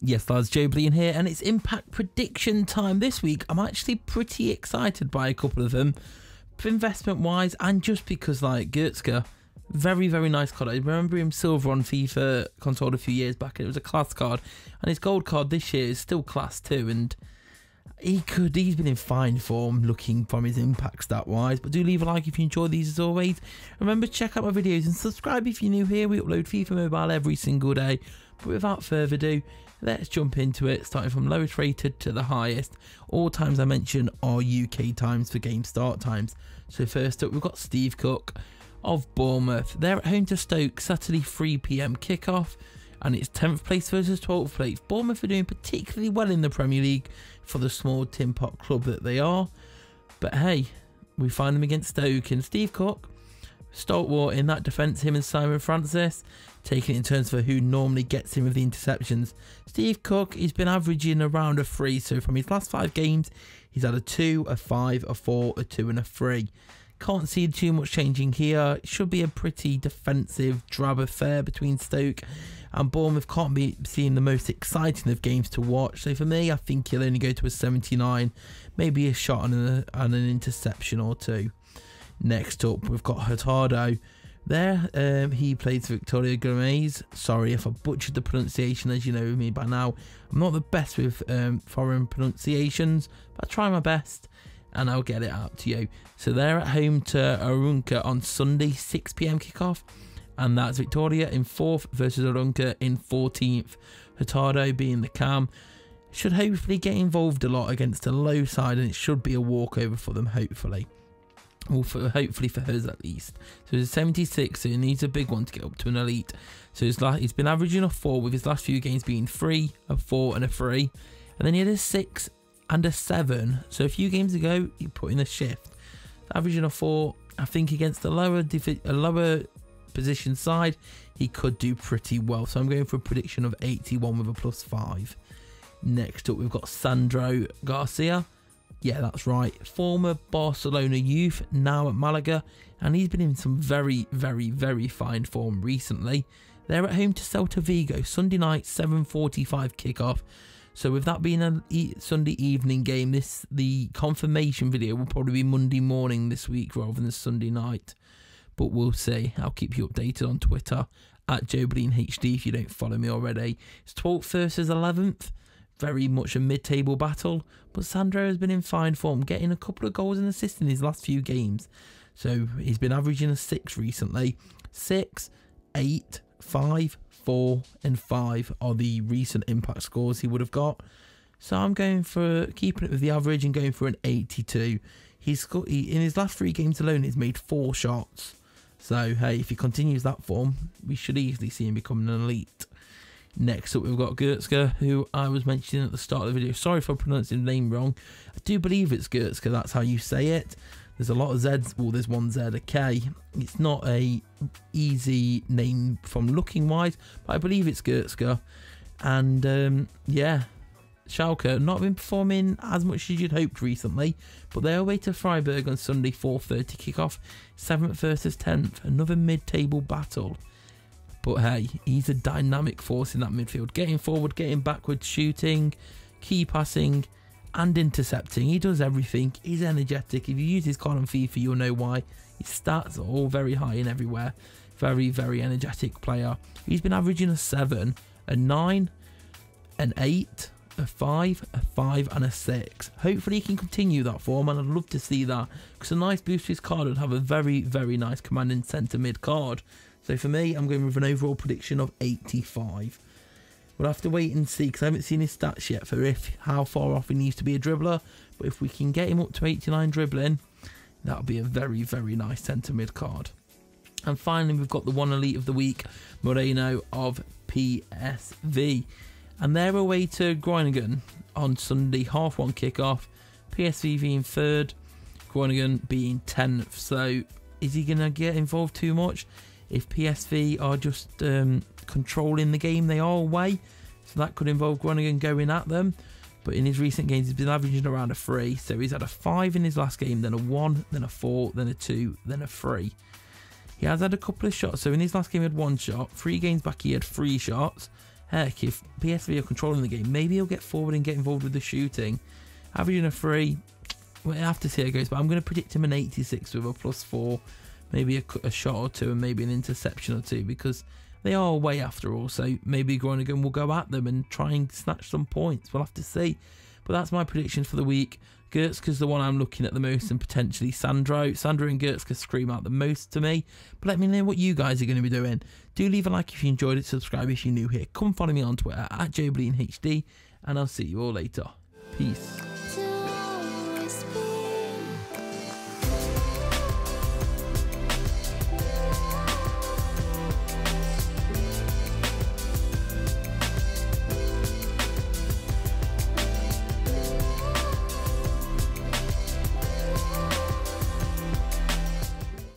Yes, lads, joebiline here, and it's impact prediction time this week. I'm actually pretty excited by a couple of them, investment wise, and just because, like, Goretzka, very, very nice card. I remember him silver on FIFA console a few years back, and it was a class card, and his gold card this year is still class too, and he's been in fine form looking from his impact stat wise. But do leave a like if you enjoy these as always. Remember, check out my videos and subscribe if you're new here. We upload FIFA Mobile every single day. But without further ado, let's jump into it, starting from lowest rated to the highest. All times I mention are UK times for game start times. So first up, we've got Steve Cook of Bournemouth. They're at home to Stoke, Saturday 3 PM kickoff, and it's 10th place versus 12th place. Bournemouth are doing particularly well in the Premier League for the small tin pot club that they are. But hey, we find them against Stoke, and Steve Cook, stalwart in that defence, him and Simon Francis, taking it in turns for who normally gets him with the interceptions. Steve Cook, he's been averaging around a 3, so from his last 5 games, he's had a 2, a 5, a 4, a 2 and a 3. Can't see too much changing here. It should be a pretty defensive, drab affair between Stoke and Bournemouth. Can't be seeing the most exciting of games to watch. So for me, I think he'll only go to a 79, maybe a shot and an interception or 2. Next up, we've got Hurtado. There, he plays Victoria Gomez. Sorry if I butchered the pronunciation, as you know me by now. I'm not the best with foreign pronunciations, but I try my best and I'll get it out to you. So they're at home to Arunca on Sunday, 6 PM kickoff, and that's Victoria in 4th versus Arunca in 14th. Hurtado, being the cam, should hopefully get involved a lot against a low side, and it should be a walkover for them, hopefully. Well, hopefully for hers at least. So he's 76, so he needs a big one to get up to an elite. So he's been averaging a 4, with his last few games being 3, a 4 and a 3. And then he had a 6 and a 7. So a few games ago, he put in a shift. Averaging a 4, I think against a lower position side, he could do pretty well. So I'm going for a prediction of 81 with a +5. Next up, we've got Sandro Garcia. Yeah, that's right. Former Barcelona youth, now at Malaga, and he's been in some very, very, very fine form recently. They're at home to Celta Vigo, Sunday night, 7:45 kickoff. So with that being a Sunday evening game, the confirmation video will probably be Monday morning this week rather than Sunday night. But we'll see. I'll keep you updated on Twitter at joebilineHD if you don't follow me already. It's 12th versus 11th. Very much a mid-table battle, but Sandro has been in fine form, getting a couple of goals and assists in his last few games. So he's been averaging a 6 recently. 6, 8, 5, 4 and 5 are the recent impact scores he would have got. So I'm going for keeping it with the average and going for an 82. In his last 3 games alone, he's made 4 shots. So hey, if he continues that form, we should easily see him becoming an elite. Next up, we've got Goretzka, who I was mentioning at the start of the video. Sorry if I pronounced his name wrong. I do believe it's Goretzka, that's how you say it. There's a lot of Z's, well, there's one Z, a K. It's not a easy name from looking wise, but I believe it's Goretzka. And yeah, Schalke not been performing as much as you'd hoped recently, but they're away to Freiburg on Sunday, 4:30 kickoff, 7th versus 10th, another mid-table battle. But hey, he's a dynamic force in that midfield, getting forward, getting backwards, shooting, key passing and intercepting. He does everything. He's energetic. If you use his card on FIFA, you'll know why. His stats are all very high and everywhere. Very, very energetic player. He's been averaging a 7, a 9, an 8, a 5, a 5 and a 6. Hopefully he can continue that form, and I'd love to see that, because a nice boost to his card would have a very, very nice commanding centre mid card. So for me, I'm going with an overall prediction of 85. We'll have to wait and see, because I haven't seen his stats yet for how far off he needs to be a dribbler. But if we can get him up to 89 dribbling, that'll be a very, very nice centre mid card. And finally, we've got the one elite of the week, Moreno of PSV. And they're away to Groningen on Sunday, 1:30 kickoff. PSV being 3rd, Groningen being 10th. So is he going to get involved too much? If PSV are just controlling the game, they are away, so that could involve Groningen going at them. But in his recent games, he's been averaging around a 3, so he's had a 5 in his last game, then a 1, then a 4, then a 2, then a 3. He has had a couple of shots, so in his last game he had 1 shot, 3 games back he had 3 shots. Heck, if PSV are controlling the game, maybe he'll get forward and get involved with the shooting. Averaging a 3, we'll have to see how it goes, but I'm going to predict him an 86 with a +4, maybe a shot or 2 and maybe an interception or 2, because they are away after all, so maybe Groningen will go at them and try and snatch some points. We'll have to see. But that's my prediction for the week. Goretzka's the one I'm looking at the most, and potentially Sandro. Sandro and Goretzka scream out the most to me. But let me know what you guys are going to be doing. Do leave a like if you enjoyed it, subscribe if you're new here. Come follow me on Twitter at joebilineHD, and I'll see you all later. Peace.